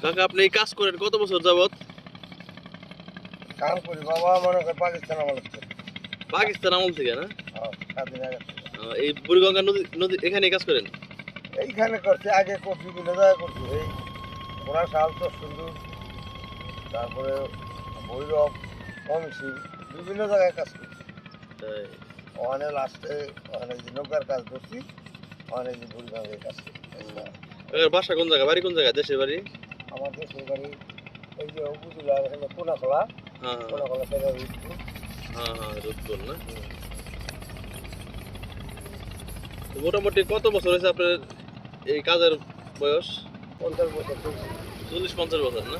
কাকা আপনি এই কাজ করেন কত বছর যাবত? কাম করি বাবা, মনে কর পাকিস্তান আমল থেকে। পাকিস্তান আমল থেকে না? স্বাধীন আগে থেকে। এই বুড়িগঙ্গা নদী নদী এখানে কাজ করেন? এইখানে করছি, আগে করছি বিভিন্ন জায়গায় করছি। এই ঘোড়া শাল তো সুন্দর, তারপরে ভৈরব, মমিশিল, বিভিন্ন জায়গায় কাজ করছি। ওখানে লাস্টে ওখানে যে নৌকার কাজ করছি, ওখানে যে বুড়িগঙ্গায় কাজ করছি। কাকার বাসা কোন জায়গা, বাড়ি কোন জায়গা, দেশের বাড়ি? আমার দেশের বাড়ি এই যে উপজেলা এখানে কোনাখোলা, হ্যাঁ কোনাখোলা থেকে হ্যাঁ হ্যাঁ, রুদপুর না? তো মোটামুটি কত বছর হয়েছে আপনার এই কাজের বয়স? 50 বছর করছি। 40-50 বছর না?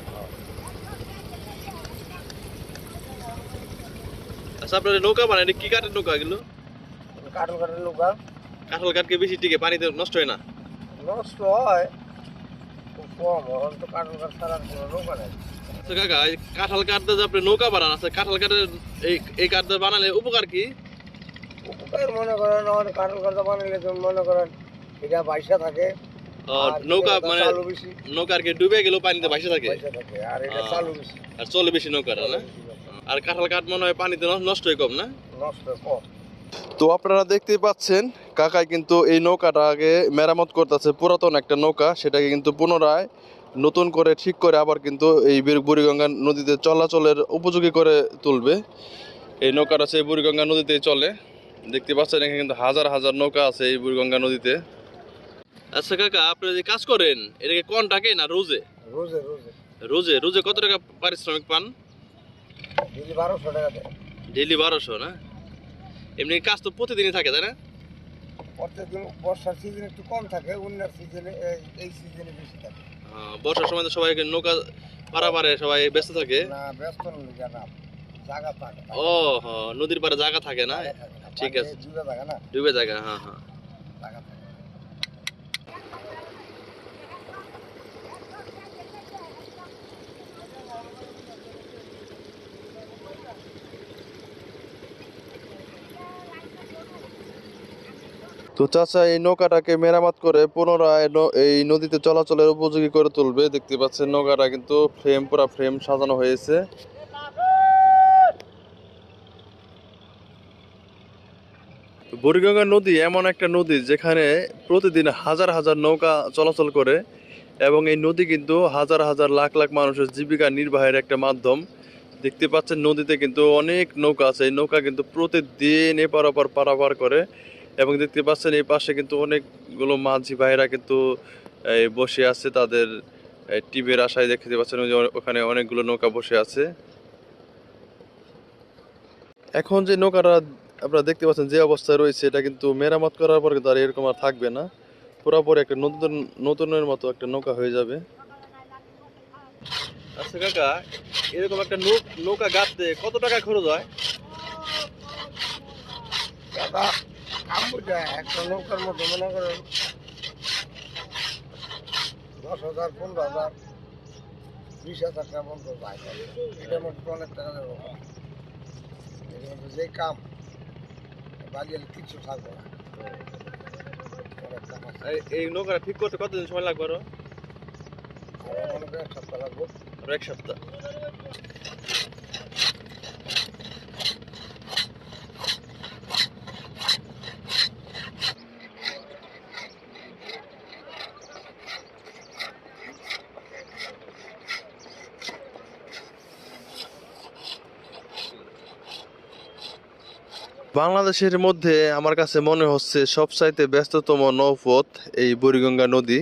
আচ্ছা আপনার নৌকা বানায় কি কাঠের নৌকা এগুলো? কাঠল কাঠের নৌকা। কাঁঠাল কাঠকে বেশি টিকে, পানিতে নষ্ট হয় না? নষ্ট হয় খুব কম, এখন তো কাঠল কাঠ ছাড়া কোনো নৌকা নেই। আচ্ছা কাকা, এই কাঁঠাল কাঠ দিয়ে যে আপনি নৌকা বানান, আচ্ছা কাঁঠাল কাঠের এই কাঠ দিয়ে বানালে উপকার কি? উপকার মনে করেন আমাদের কাঠল কাঠ বানাইলে তুমি মনে করেন এটা বাইসা থাকে। আর নৌকা এটা মানে চালু বেশি, নৌকা আর কি ডুবে গেলেও পানিতে ভাসে থাকে? বাইসা থাকে, আর এটা চালু বেশি। আর চলে বেশি নৌকাটা না? আর কাঁঠাল কাঠ মনে হয় পানিতে নষ্ট হয় কম না? নষ্ট কম। তো আপনারা দেখতেই পাচ্ছেন কাকাই কিন্তু এই নৌকাটাকে মেরামত করতেছে, পুরাতন একটা নৌকা, সেটাকে কিন্তু পুনরায় নতুন করে ঠিক করে আবার কিন্তু এই বুড়িগঙ্গা নদীতে চলাচলের উপযোগী করে তুলবে। এই নৌকাটা সেই বুড়িগঙ্গা নদীতে চলে, দেখতে পাচ্ছেন এখানে কিন্তু হাজার হাজার নৌকা আছে এই বুড়িগঙ্গা নদীতে। আচ্ছা কাকা, আপনি যে কাজ করেন এটাকে কন্টাকে না রোজে? রোজে রোজে রোজে রোজে কত টাকা পারিশ্রমিক পান? ডেলি 1200 টাকা দেয়। ডেইলি 1200 না? এমনি কাজ তো প্রতিদিনই থাকে তাই না? প্রত্যেকদিন বর্ষার সিজন একটু কম থাকে, অন্য সিজনে এই সিজনে বেশি থাকে। বর্ষার সময় তো সবাই নৌকা পারাপারে সবাই ব্যস্ত থাকে। না ব্যস্ত নয়, না জায়গা থাকে। ও হ্যাঁ, নদীর পারে জায়গা থাকে না? ঠিক আছে, ডুবে জায়গা না, ডুবে জায়গা, হ্যাঁ হ্যাঁ। জায়গা থাকে। তো চাচা এই নৌকাটাকে মেরামত করে পুনরায় এই নদীতে চলাচলের উপযোগী করে তুলবে। দেখতে পাচ্ছেন নৌকাটা কিন্তু পুরা ফ্রেম সাজানো হয়েছে। বুড়িগঙ্গা নদী এমন একটা নদী যেখানে প্রতিদিন হাজার হাজার নৌকা চলাচল করে, এবং এই নদী কিন্তু হাজার হাজার লাখ লাখ মানুষের জীবিকা নির্বাহের একটা মাধ্যম। দেখতে পাচ্ছেন নদীতে কিন্তু অনেক নৌকা আছে, এই নৌকা কিন্তু প্রতিদিন এপার ওপার পারাপার করে। এবং দেখতে পাচ্ছেন এই পাশে কিন্তু অনেকগুলো মাঝি ভাইরা কিন্তু বসে আছে, তাদের টিমের আশায় দেখতে পাচ্ছেন ওখানে অনেকগুলো নৌকা বসে আছে। এখন যে নৌকাটা আপনারা দেখতে পাচ্ছেন যে অবস্থায় রয়েছে, এটা কিন্তু মেরামত করার পর কিন্তু আর এরকম আর থাকবে না, পুরোপুরি একটা নতুনের মতো একটা নৌকা হয়ে যাবে। আচ্ছা কাকা, এরকম একটা নৌকা গাঁথতে কত টাকা খরচ হয়? দাদা একটা নৌকার মধ্যে মনে করেন 10,000, 15,000, 20,000 টাকা পর্যন্ত যায়। এটার মধ্যে তো অনেক টাকা দেবো। এর মধ্যে যে কাম বাড়ি কিছু থাকবে না। অনেক কাম আছে। এই নৌকাটা ঠিক করতে কতদিন সময় লাগবে? আরো মনে করেন 1 সপ্তাহ লাগবে। আরো 1 সপ্তাহ? বাংলাদেশের মধ্যে আমার কাছে মনে হচ্ছে সবচাইতে ব্যস্ততম নৌপথ এই বুড়িগঙ্গা নদী।